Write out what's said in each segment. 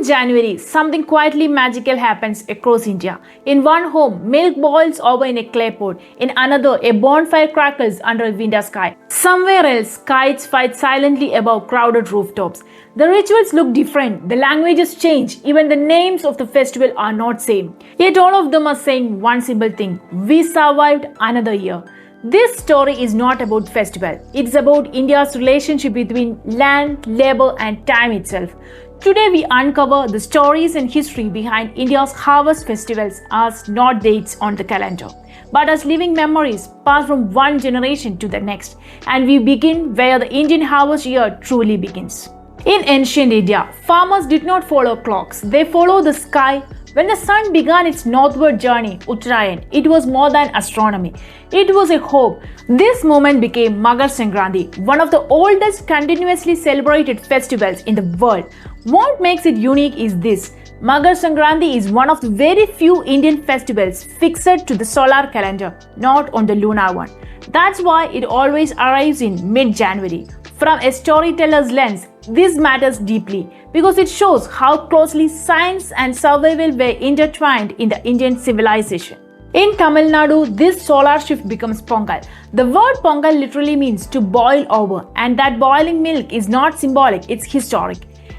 January, something quietly magical happens across India. In one home, milk boils over in a clay pot. In another, a bonfire crackles under a winter sky. Somewhere else, kites fight silently above crowded rooftops. The rituals look different, the languages change, even the names of the festival are not same. Yet all of them are saying one simple thing: we survived another year. This story is not about festival. It's about India's relationship between land, labor and time itself. Today we uncover the stories and history behind India's harvest festivals as not dates on the calendar, but as living memories passed from one generation to the next. And we begin where the Indian harvest year truly begins. In ancient India, farmers did not follow clocks. They followed the sky. When the sun began its northward journey, Uttarayan, it was more than astronomy. It was a hope. This moment became Makar Sankranti, one of the oldest continuously celebrated festivals in the world. What makes it unique is this: Makar Sankranti is one of the very few Indian festivals fixed to the solar calendar, not on the lunar one. That's why it always arrives in mid-January. From a storyteller's lens, this matters deeply because it shows how closely science and survival were intertwined in the Indian civilization. In Tamil Nadu, this solar shift becomes Pongal. The word Pongal literally means to boil over, and that boiling milk is not symbolic, it's historic.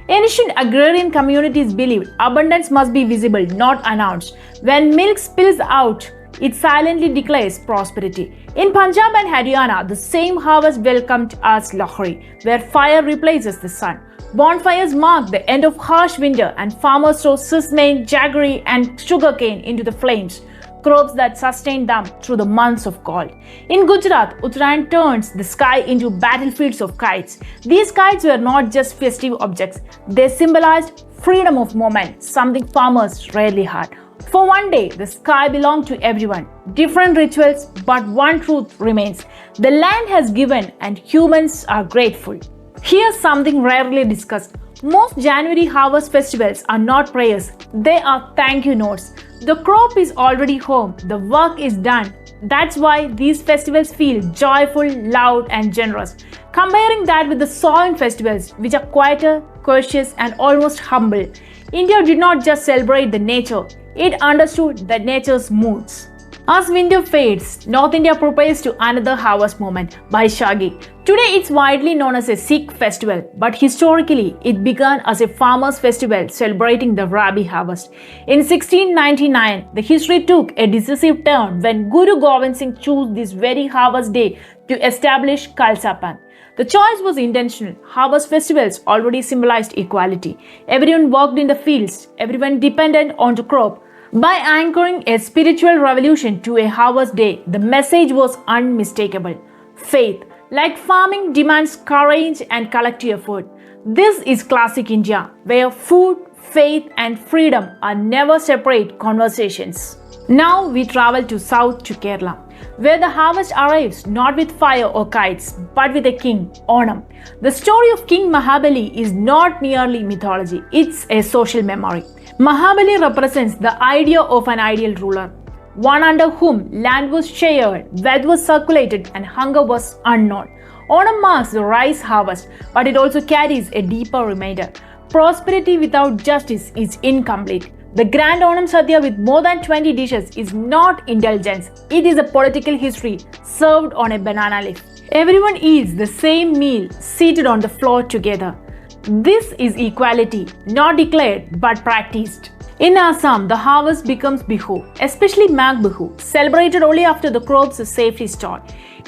Ancient agrarian communities believed abundance must be visible, not announced. When milk spills out, it silently declares prosperity. In Punjab and Haryana, the same harvest welcomed as Lohri, where fire replaces the sun. Bonfires mark the end of harsh winter and farmers throw sesame, jaggery and sugarcane into the flames, crops that sustain them through the months of cold. In Gujarat, Uttarayan turns the sky into battlefields of kites. These kites were not just festive objects, they symbolized freedom of movement, something farmers rarely had. For one day, the sky belonged to everyone. Different rituals, but one truth remains: the land has given and humans are grateful. Here's something rarely discussed. Most January harvest festivals are not prayers, they are thank you notes. The crop is already home, the work is done. That's why these festivals feel joyful, loud and generous. Comparing that with the sowing festivals, which are quieter, cautious and almost humble, India did not just celebrate the nature, it understood the nature's moods. As winter fades, North India prepares to another harvest moment, Baisakhi. Today it's widely known as a Sikh festival, but historically it began as a farmers' festival celebrating the Rabi harvest. In 1699, the history took a decisive turn when Guru Gobind Singh chose this very harvest day to establish Khalsa Panth. The choice was intentional. Harvest festivals already symbolized equality. Everyone worked in the fields, everyone depended on the crop. By anchoring a spiritual revolution to a harvest day, the message was unmistakable. Faith, like farming, demands courage and collective effort. This is classic India, where food, faith and freedom are never separate conversations. Now we travel to south to Kerala, where the harvest arrives not with fire or kites, but with a king, Onam. The story of King Mahabali is not merely mythology, it's a social memory. Mahabali represents the idea of an ideal ruler, one under whom land was shared, wealth was circulated and hunger was unknown. Onam marks the rice harvest, but it also carries a deeper reminder. Prosperity without justice is incomplete. The grand Onam Sadhya with more than 20 dishes is not indulgence, it is a political history served on a banana leaf. Everyone eats the same meal seated on the floor together. This is equality, not declared but practiced. In Assam, the harvest becomes Bihu, especially Mag Bihu, celebrated only after the crops are safely stored.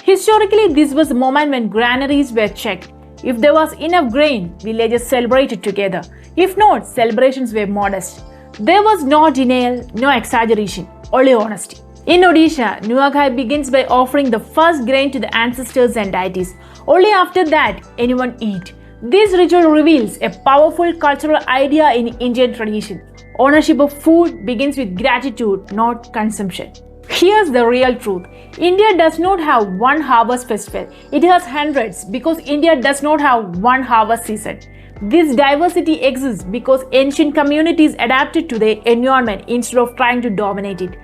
Historically, this was a moment when granaries were checked. If there was enough grain, villagers celebrated together. If not, celebrations were modest. There was no denial, no exaggeration, only honesty. In Odisha, Nuakhai begins by offering the first grain to the ancestors and deities. Only after that, anyone eat. This ritual reveals a powerful cultural idea in Indian tradition. Ownership of food begins with gratitude, not consumption. Here's the real truth. India does not have one harvest festival. It has hundreds because India does not have one harvest season. This diversity exists because ancient communities adapted to their environment instead of trying to dominate it.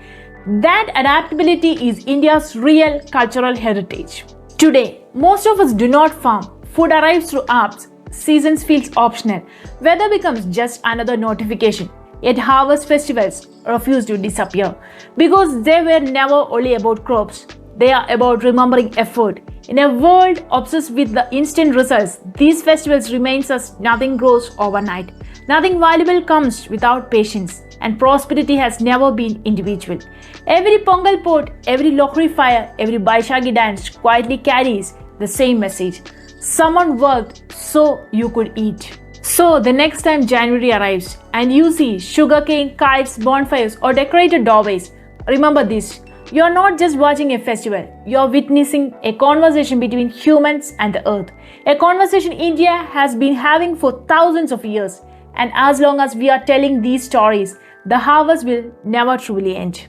That adaptability is India's real cultural heritage. Today, most of us do not farm. Food arrives through apps, seasons feels optional. Weather becomes just another notification. Yet harvest festivals refuse to disappear because they were never only about crops. They are about remembering effort. In a world obsessed with the instant results, these festivals remind us nothing grows overnight. Nothing valuable comes without patience, and prosperity has never been individual. Every Pongal pot, every Lohri fire, every Baisakhi dance quietly carries the same message. Someone worked so you could eat. So, the next time January arrives and you see sugarcane, kites, bonfires, or decorated doorways, remember this. You are not just watching a festival, you are witnessing a conversation between humans and the earth. A conversation India has been having for thousands of years. And as long as we are telling these stories, the harvest will never truly end.